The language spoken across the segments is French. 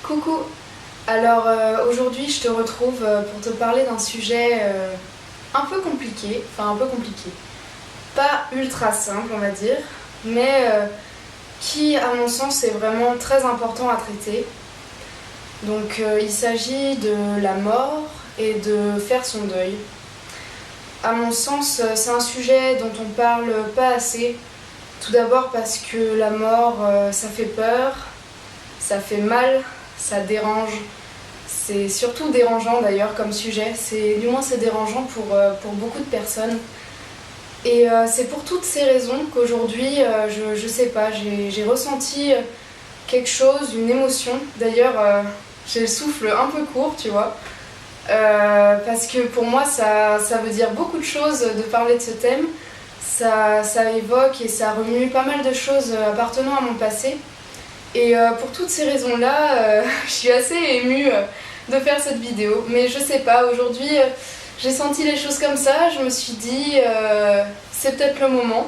Coucou. Alors aujourd'hui je te retrouve pour te parler d'un sujet un peu compliqué, pas ultra simple on va dire, mais qui à mon sens est vraiment très important à traiter. Donc il s'agit de la mort et de faire son deuil. À mon sens c'est un sujet dont on parle pas assez. Tout d'abord parce que la mort ça fait peur, ça fait mal, ça dérange. C'est surtout dérangeant d'ailleurs comme sujet, du moins c'est dérangeant pour beaucoup de personnes. Et c'est pour toutes ces raisons qu'aujourd'hui, je sais pas, j'ai ressenti quelque chose, une émotion. D'ailleurs, j'ai le souffle un peu court, tu vois. Parce que pour moi, ça veut dire beaucoup de choses de parler de ce thème. Ça évoque et ça remue pas mal de choses appartenant à mon passé. Et pour toutes ces raisons-là, je suis assez émue de faire cette vidéo. Mais je sais pas, aujourd'hui j'ai senti les choses comme ça, je me suis dit c'est peut-être le moment.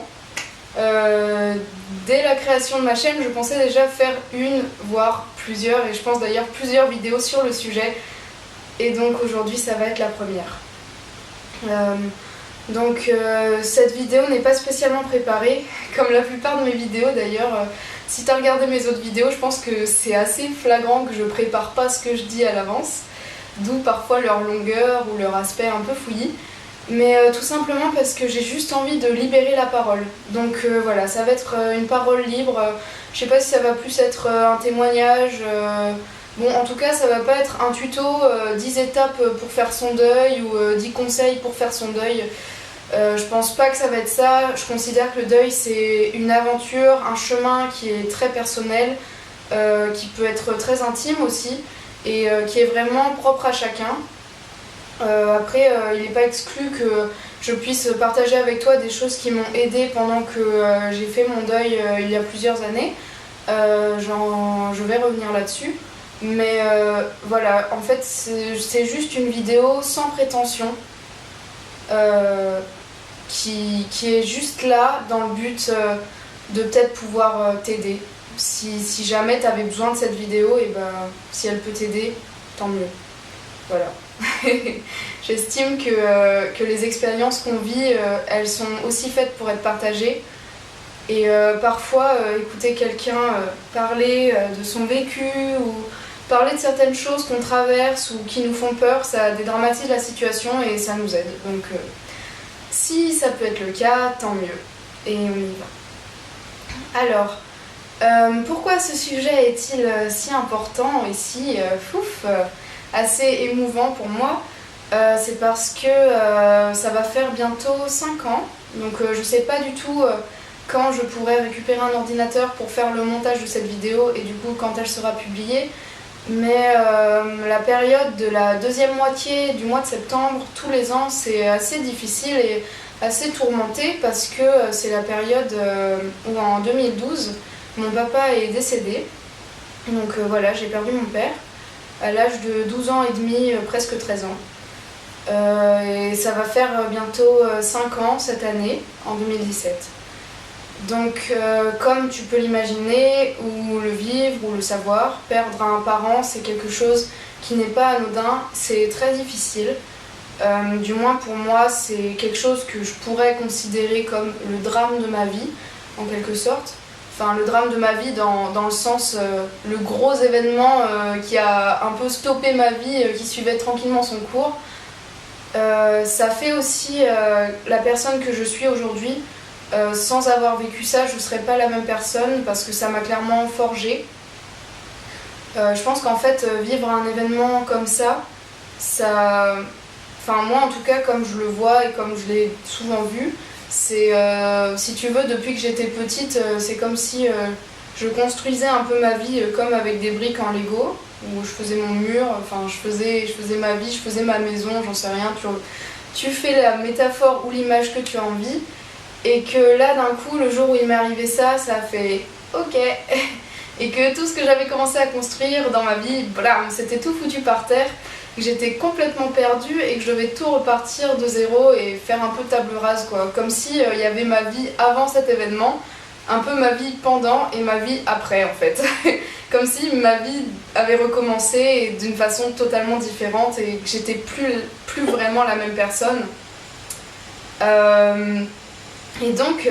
Dès la création de ma chaîne, je pensais déjà faire une, voire plusieurs, et je pense d'ailleurs plusieurs vidéos sur le sujet. Et donc aujourd'hui ça va être la première. Cette vidéo n'est pas spécialement préparée, comme la plupart de mes vidéos d'ailleurs. Si tu as regardé mes autres vidéos, je pense que c'est assez flagrant que je prépare pas ce que je dis à l'avance, d'où parfois leur longueur ou leur aspect un peu fouillis. Mais tout simplement parce que j'ai juste envie de libérer la parole. Donc voilà, ça va être une parole libre. Je sais pas si ça va plus être un témoignage. Bon, en tout cas, ça va pas être un tuto, 10 étapes pour faire son deuil ou 10 conseils pour faire son deuil. Je pense pas que ça va être ça. Je considère que le deuil c'est une aventure, un chemin qui est très personnel, qui peut être très intime aussi et qui est vraiment propre à chacun. Après, il n'est pas exclu que je puisse partager avec toi des choses qui m'ont aidée pendant que j'ai fait mon deuil il y a plusieurs années. Je vais revenir là-dessus. Mais voilà, en fait c'est juste une vidéo sans prétention. Qui est juste là dans le but de peut-être pouvoir t'aider. Si jamais tu avais besoin de cette vidéo, et ben, si elle peut t'aider, tant mieux. Voilà. J'estime que les expériences qu'on vit, elles sont aussi faites pour être partagées. Et parfois, écouter quelqu'un parler de son vécu ou parler de certaines choses qu'on traverse ou qui nous font peur, ça dédramatise la situation et ça nous aide. Donc si ça peut être le cas, tant mieux. Et on y va. Alors, pourquoi ce sujet est-il si important et si assez émouvant pour moi? C'est parce que ça va faire bientôt 5 ans. Donc je sais pas du tout quand je pourrai récupérer un ordinateur pour faire le montage de cette vidéo et du coup quand elle sera publiée. Mais la période de la deuxième moitié du mois de septembre, tous les ans, c'est assez difficile et assez tourmenté parce que c'est la période où en 2012, mon papa est décédé. Donc voilà, j'ai perdu mon père à l'âge de 12 ans et demi, presque 13 ans. Et ça va faire bientôt 5 ans cette année, en 2017. Donc comme tu peux l'imaginer ou le vivre ou le savoir, perdre un parent c'est quelque chose qui n'est pas anodin, c'est très difficile. Du moins pour moi c'est quelque chose que je pourrais considérer comme le drame de ma vie en quelque sorte. Enfin le drame de ma vie dans le sens le gros événement qui a un peu stoppé ma vie, qui suivait tranquillement son cours. Ça fait aussi la personne que je suis aujourd'hui. Sans avoir vécu ça, je ne serais pas la même personne parce que ça m'a clairement forgée. Je pense qu'en fait, vivre un événement comme ça, enfin moi en tout cas, comme je le vois et comme je l'ai souvent vu, c'est, si tu veux, depuis que j'étais petite, c'est comme si je construisais un peu ma vie comme avec des briques en Lego, où je faisais mon mur, enfin je faisais ma vie, je faisais ma maison, j'en sais rien, tu fais la métaphore ou l'image que tu as envie. Et que là d'un coup le jour où il m'est arrivé ça a fait ok et que tout ce que j'avais commencé à construire dans ma vie, blam, c'était tout foutu par terre, que j'étais complètement perdue et que je devais tout repartir de zéro et faire un peu table rase quoi, comme si y avait ma vie avant cet événement, un peu ma vie pendant et ma vie après en fait. comme si ma vie avait recommencé d'une façon totalement différente et que j'étais plus vraiment la même personne. Et donc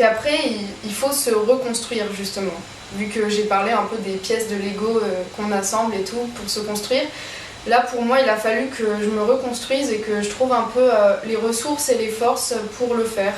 après, il faut se reconstruire justement. Vu que j'ai parlé un peu des pièces de Lego qu'on assemble et tout pour se construire, là pour moi il a fallu que je me reconstruise et que je trouve un peu les ressources et les forces pour le faire.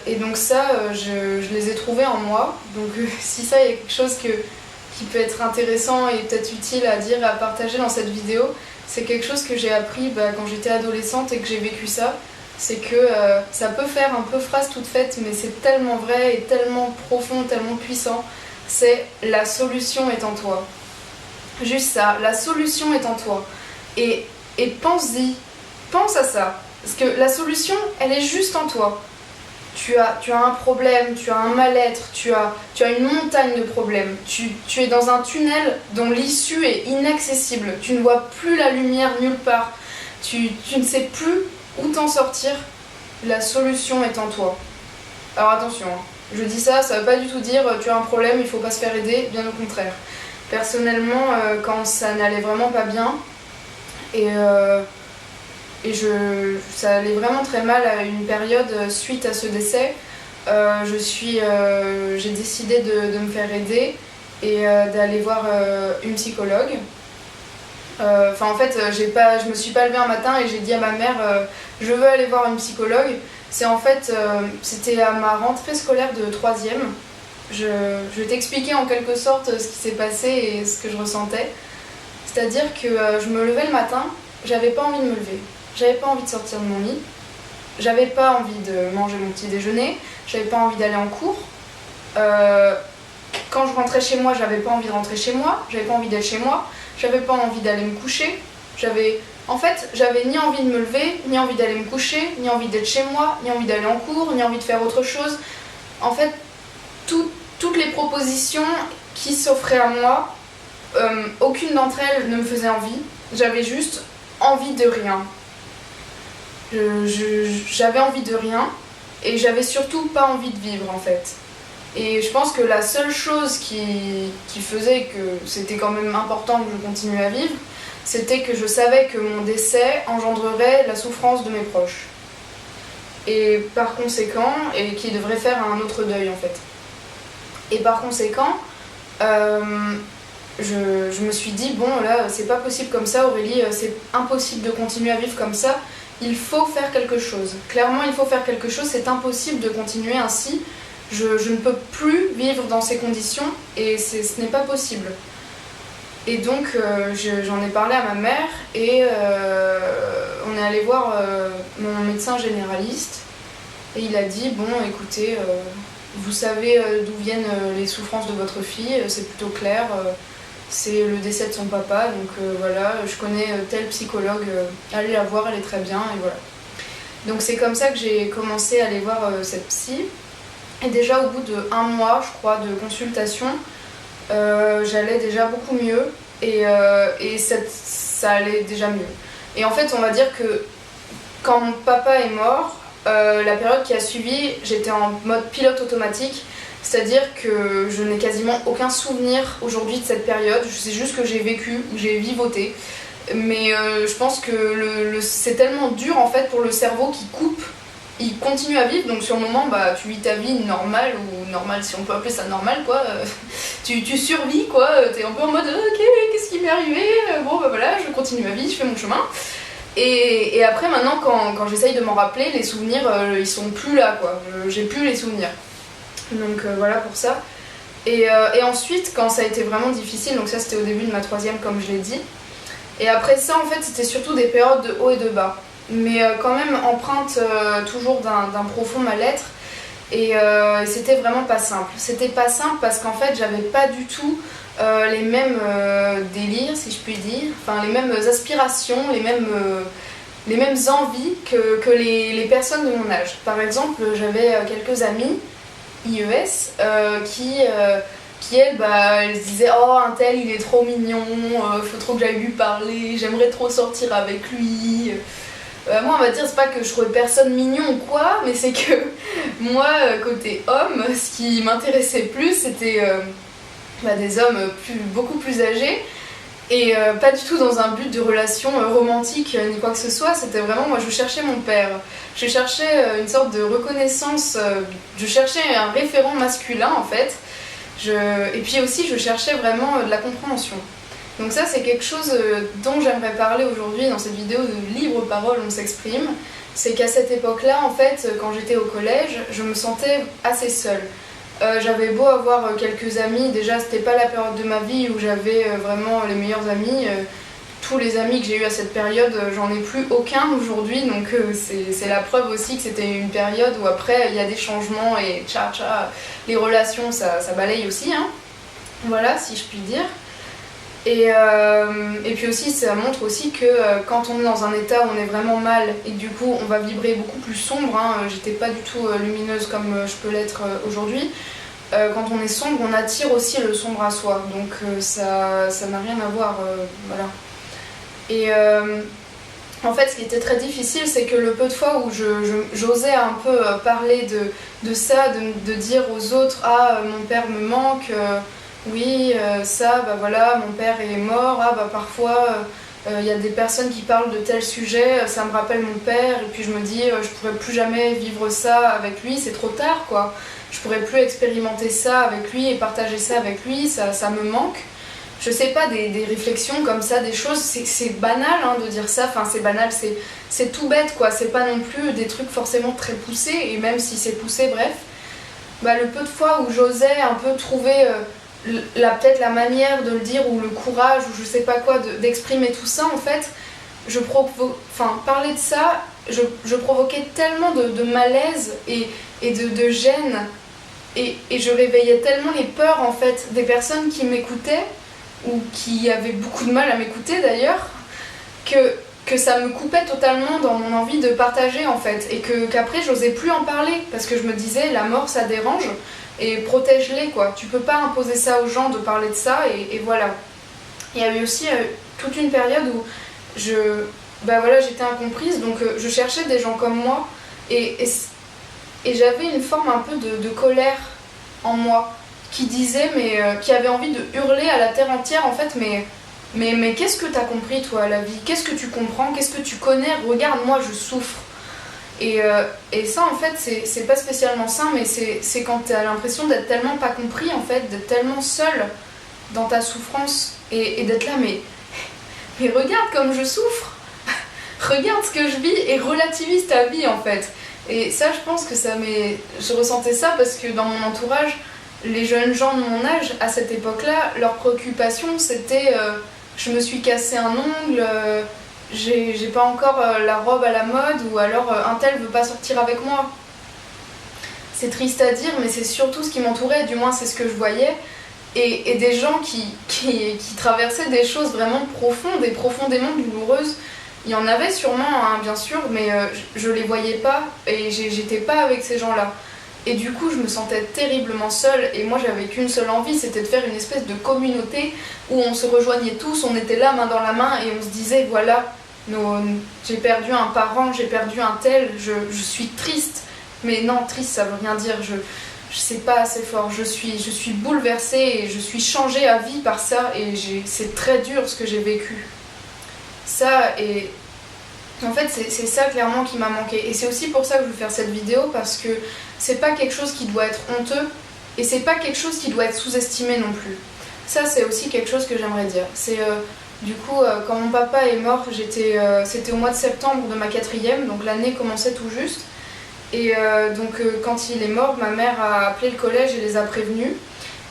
Et donc ça, je les ai trouvées en moi. Donc si ça, il y a quelque chose qui peut être intéressant et peut-être utile à dire, à partager dans cette vidéo, c'est quelque chose que j'ai appris quand j'étais adolescente et que j'ai vécu ça. C'est que ça peut faire un peu phrase toute faite, mais c'est tellement vrai et tellement profond, tellement puissant. C'est la solution est en toi. Juste ça, la solution est en toi. Et pense-y, pense à ça. Parce que la solution, elle est juste en toi. Tu as un problème, tu as un mal-être, tu as une montagne de problèmes. Tu es dans un tunnel dont l'issue est inaccessible. Tu ne vois plus la lumière nulle part. Tu ne sais plus où t'en sortir. La solution est en toi. Alors attention, je dis ça, ça veut pas du tout dire tu as un problème, il faut pas se faire aider, bien au contraire. Personnellement, quand ça n'allait vraiment pas bien, ça allait vraiment très mal à une période suite à ce décès, j'ai décidé de me faire aider et d'aller voir une psychologue. En fait, je me suis pas levée un matin et j'ai dit à ma mère je veux aller voir une psychologue. C'était à ma rentrée scolaire de 3e. Je vais t'expliquer en quelque sorte ce qui s'est passé et ce que je ressentais. C'est-à-dire que je me levais le matin, j'avais pas envie de me lever. J'avais pas envie de sortir de mon lit. J'avais pas envie de manger mon petit déjeuner. J'avais pas envie d'aller en cours. Quand je rentrais chez moi, j'avais pas envie de rentrer chez moi. J'avais pas envie d'être chez moi. J'avais pas envie d'aller me coucher. J'avais ni envie de me lever, ni envie d'aller me coucher, ni envie d'être chez moi, ni envie d'aller en cours, ni envie de faire autre chose. En fait, toutes les propositions qui s'offraient à moi, aucune d'entre elles ne me faisait envie. J'avais juste envie de rien. J'avais envie de rien et j'avais surtout pas envie de vivre en fait. Et je pense que la seule chose qui faisait que c'était quand même important que je continue à vivre, c'était que je savais que mon décès engendrerait la souffrance de mes proches. Et par conséquent, et qui devrait faire un autre deuil en fait. Et par conséquent, je me suis dit, bon là c'est pas possible comme ça Aurélie, c'est impossible de continuer à vivre comme ça, il faut faire quelque chose. Clairement il faut faire quelque chose, c'est impossible de continuer ainsi. Je ne peux plus vivre dans ces conditions et ce n'est pas possible. Et donc j'en ai parlé à ma mère et on est allé voir mon médecin généraliste et il a dit bon écoutez, vous savez d'où viennent les souffrances de votre fille, c'est plutôt clair, c'est le décès de son papa, donc voilà, je connais tel psychologue, allez la voir, elle est très bien et voilà. Donc c'est comme ça que j'ai commencé à aller voir cette psy. Et déjà au bout de 1 mois, je crois, de consultation, j'allais déjà beaucoup mieux et ça allait déjà mieux. Et en fait, on va dire que quand mon papa est mort, la période qui a suivi, j'étais en mode pilote automatique, c'est-à-dire que je n'ai quasiment aucun souvenir aujourd'hui de cette période, je sais juste que j'ai vécu, j'ai vivoté. Mais je pense que c'est tellement dur en fait pour le cerveau qui coupe. Il continue à vivre, donc sur le moment, tu vis ta vie normale, ou normale si on peut appeler ça normal, quoi. Tu survis, quoi. T'es un peu en mode ok, qu'est-ce qui m'est arrivé? Bon, voilà, je continue ma vie, je fais mon chemin. Et après, maintenant, quand j'essaye de m'en rappeler, les souvenirs, ils sont plus là, quoi. J'ai plus les souvenirs. Donc voilà pour ça. Et ensuite, quand ça a été vraiment difficile, donc ça c'était au début de ma 3e, comme je l'ai dit. Et après ça, en fait, c'était surtout des périodes de haut et de bas. Mais quand même empreinte toujours d'un profond mal-être et c'était vraiment pas simple. C'était pas simple parce qu'en fait j'avais pas du tout les mêmes délires si je puis dire, enfin les mêmes aspirations, les mêmes envies que les personnes de mon âge. Par exemple, j'avais quelques amies IES qui elles, elles se disaient oh un tel il est trop mignon, faut trop que j'aille lui parler, j'aimerais trop sortir avec lui. Moi on va dire c'est pas que je trouvais personne mignon ou quoi, mais c'est que moi côté homme, ce qui m'intéressait plus c'était des hommes beaucoup plus âgés. Et pas du tout dans un but de relation romantique ni quoi que ce soit, c'était vraiment, moi je cherchais mon père. Je cherchais une sorte de reconnaissance, je cherchais un référent masculin en fait. Et puis aussi je cherchais vraiment de la compréhension. Donc ça c'est quelque chose dont j'aimerais parler aujourd'hui dans cette vidéo de libre parole, on s'exprime. C'est qu'à cette époque-là, en fait, quand j'étais au collège, je me sentais assez seule. J'avais beau avoir quelques amis, déjà c'était pas la période de ma vie où j'avais vraiment les meilleurs amis. Tous les amis que j'ai eu à cette période, j'en ai plus aucun aujourd'hui, donc c'est la preuve aussi que c'était une période où après il y a des changements et les relations ça balaye aussi, hein. Voilà, si je puis dire. Et puis aussi ça montre aussi que quand on est dans un état où on est vraiment mal et que du coup on va vibrer beaucoup plus sombre, hein, j'étais pas du tout lumineuse comme je peux l'être aujourd'hui, quand on est sombre on attire aussi le sombre à soi, donc ça n'a rien à voir, voilà. Et en fait ce qui était très difficile c'est que le peu de fois où j'osais un peu parler de ça, de dire aux autres ah mon père me manque, oui, ça, voilà, mon père est mort, parfois y a des personnes qui parlent de tel sujet, ça me rappelle mon père, et puis je me dis, je pourrais plus jamais vivre ça avec lui, c'est trop tard, quoi. Je pourrais plus expérimenter ça avec lui et partager ça avec lui, ça me manque. Je sais pas, des réflexions comme ça, des choses, c'est banal hein, de dire ça, enfin c'est banal, c'est tout bête, quoi. C'est pas non plus des trucs forcément très poussés, et même si c'est poussé, bref, le peu de fois où j'osais un peu trouver peut-être la manière de le dire ou le courage ou je sais pas quoi d'exprimer tout ça en fait, parler de ça, je provoquais tellement de malaise et de gêne et je réveillais tellement les peurs en fait des personnes qui m'écoutaient ou qui avaient beaucoup de mal à m'écouter d'ailleurs que ça me coupait totalement dans mon envie de partager en fait et qu'après j'osais plus en parler parce que je me disais la mort ça dérange. Et protège-les quoi, tu peux pas imposer ça aux gens de parler de ça et voilà. Il y a eu aussi toute une période où j'étais incomprise donc je cherchais des gens comme moi et j'avais une forme un peu de colère en moi qui disait qui avait envie de hurler à la terre entière en fait mais qu'est-ce que t'as compris toi à la vie, qu'est-ce que tu comprends, qu'est-ce que tu connais, regarde moi je souffre. Et ça en fait c'est pas spécialement sain mais c'est quand t'as l'impression d'être tellement pas compris en fait, d'être tellement seul dans ta souffrance et d'être là mais regarde comme je souffre, regarde ce que je vis et relativise ta vie en fait. Et ça je pense que je ressentais ça parce que dans mon entourage les jeunes gens de mon âge à cette époque-là, leur préoccupation c'était je me suis cassé un ongle, j'ai pas encore la robe à la mode ou alors un tel veut pas sortir avec moi. C'est triste à dire mais c'est surtout ce qui m'entourait, du moins c'est ce que je voyais et des gens qui traversaient des choses vraiment profondes et profondément douloureuses. Il y en avait sûrement hein, bien sûr mais je les voyais pas et j'étais pas avec ces gens-là. Et du coup, je me sentais terriblement seule et moi j'avais qu'une seule envie, c'était de faire une espèce de communauté où on se rejoignait tous, on était là main dans la main et on se disait voilà, j'ai perdu un parent, j'ai perdu un tel, je suis triste. Mais non, triste ça veut rien dire, je sais pas assez fort, je suis bouleversée et je suis changée à vie par ça et c'est très dur ce que j'ai vécu. Ça et... En fait, c'est ça clairement qui m'a manqué. Et c'est aussi pour ça que je veux faire cette vidéo parce que c'est pas quelque chose qui doit être honteux et c'est pas quelque chose qui doit être sous-estimé non plus. Ça, c'est aussi quelque chose que j'aimerais dire. C'est du coup, quand mon papa est mort, c'était au mois de septembre de ma 4e, donc l'année commençait tout juste. Et quand il est mort, ma mère a appelé le collège et les a prévenus.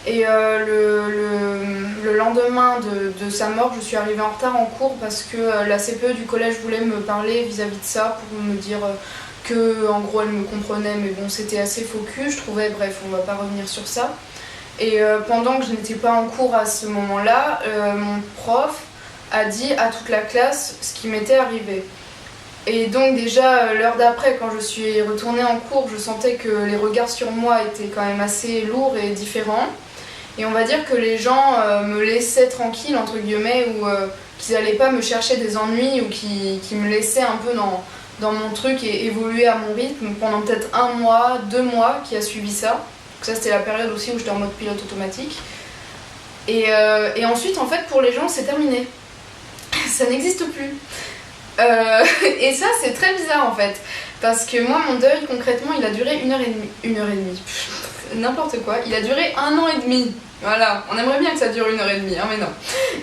Et le lendemain de sa mort, je suis arrivée en retard en cours parce que la CPE du collège voulait me parler vis-à-vis de ça pour me dire que en gros elle me comprenait mais bon c'était assez faux cul, je trouvais, bref on va pas revenir sur ça. Et pendant que je n'étais pas en cours à ce moment-là, mon prof a dit à toute la classe ce qui m'était arrivé. Et donc déjà l'heure d'après quand je suis retournée en cours, je sentais que les regards sur moi étaient quand même assez lourds et différents. Et on va dire que les gens me laissaient tranquille, entre guillemets, ou qu'ils n'allaient pas me chercher des ennuis ou qui me laissaient un peu dans mon truc et évoluer à mon rythme pendant peut-être 1 mois, 2 mois qui a suivi ça. Donc ça c'était la période aussi où j'étais en mode pilote automatique. Et ensuite, en fait, pour les gens, c'est terminé. Ça n'existe plus. Et ça, c'est très bizarre en fait. Parce que moi, mon deuil, concrètement, il a duré 1h30. 1h30. N'importe quoi. Il a duré 1 an et demi. Voilà. On aimerait bien que ça dure 1h30, hein, mais non.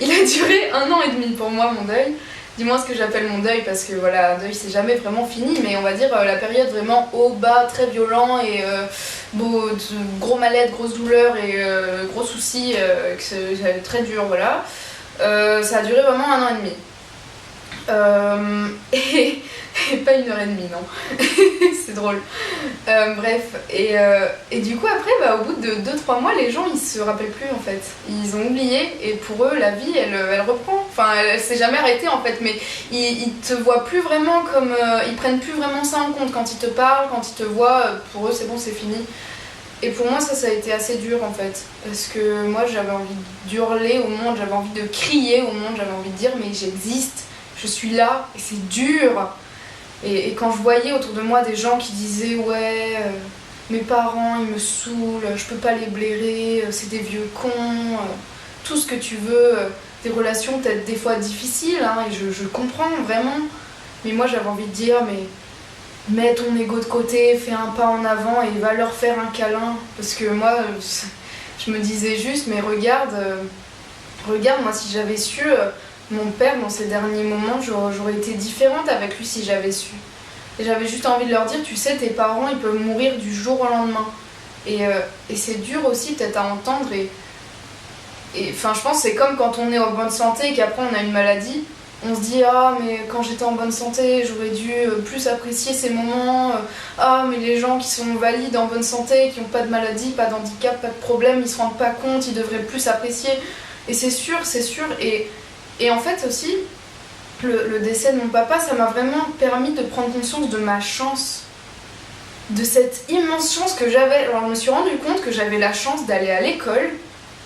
Il a duré 1 an et demi pour moi, mon deuil. Dis-moi ce que j'appelle mon deuil, parce que voilà, un deuil, c'est jamais vraiment fini. Mais on va dire la période vraiment haut, bas, très violent et gros mal-être, grosse douleur et gros soucis, que c'est très dur, voilà. Ça a duré vraiment 1 an et demi. Et pas 1h30, non. C'est drôle. Bref, et du coup après, au bout de 2-3 mois, les gens ils se rappellent plus en fait. Ils ont oublié et pour eux la vie elle reprend. Enfin elle s'est jamais arrêtée en fait, mais ils te voient plus vraiment comme... ils prennent plus vraiment ça en compte quand ils te parlent, quand ils te voient, pour eux c'est bon, c'est fini. Et pour moi ça a été assez dur en fait. Parce que moi j'avais envie d'hurler au monde, j'avais envie de crier au monde, j'avais envie de dire mais j'existe, je suis là et c'est dur. Et quand je voyais autour de moi des gens qui disaient ouais, mes parents ils me saoulent, je peux pas les blairer, c'est des vieux cons, tout ce que tu veux, des relations peut-être des fois difficiles, hein, et je comprends vraiment. Mais moi j'avais envie de dire mais mets ton ego de côté, fais un pas en avant et va leur faire un câlin. Parce que moi je me disais juste mais regarde moi si j'avais su... mon père, dans ses derniers moments, j'aurais été différente avec lui si j'avais su. Et j'avais juste envie de leur dire, tu sais, tes parents, ils peuvent mourir du jour au lendemain. Et c'est dur aussi peut-être à entendre. Enfin, je pense que c'est comme quand on est en bonne santé et qu'après on a une maladie. On se dit, ah, mais quand j'étais en bonne santé, j'aurais dû plus apprécier ces moments. Ah, mais les gens qui sont valides, en bonne santé, qui n'ont pas de maladie, pas d'handicap, pas de problème, ils se rendent pas compte, ils devraient plus apprécier. Et c'est sûr, c'est sûr. Et en fait aussi, le décès de mon papa, ça m'a vraiment permis de prendre conscience de ma chance. De cette immense chance que j'avais. Alors je me suis rendu compte que j'avais la chance d'aller à l'école,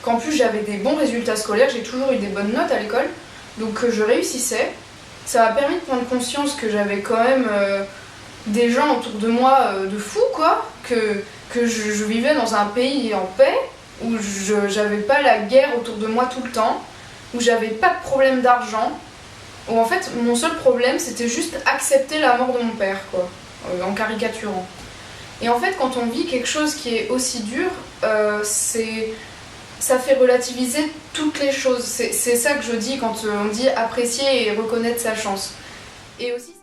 qu'en plus j'avais des bons résultats scolaires, j'ai toujours eu des bonnes notes à l'école, donc que je réussissais. Ça m'a permis de prendre conscience que j'avais quand même des gens autour de moi de fous, quoi. Que je vivais dans un pays en paix, où j'avais pas la guerre autour de moi tout le temps, où j'avais pas de problème d'argent, où en fait mon seul problème c'était juste accepter la mort de mon père, quoi, en caricaturant. Et en fait quand on vit quelque chose qui est aussi dur, ça fait relativiser toutes les choses. C'est ça que je dis quand on dit apprécier et reconnaître sa chance. Et aussi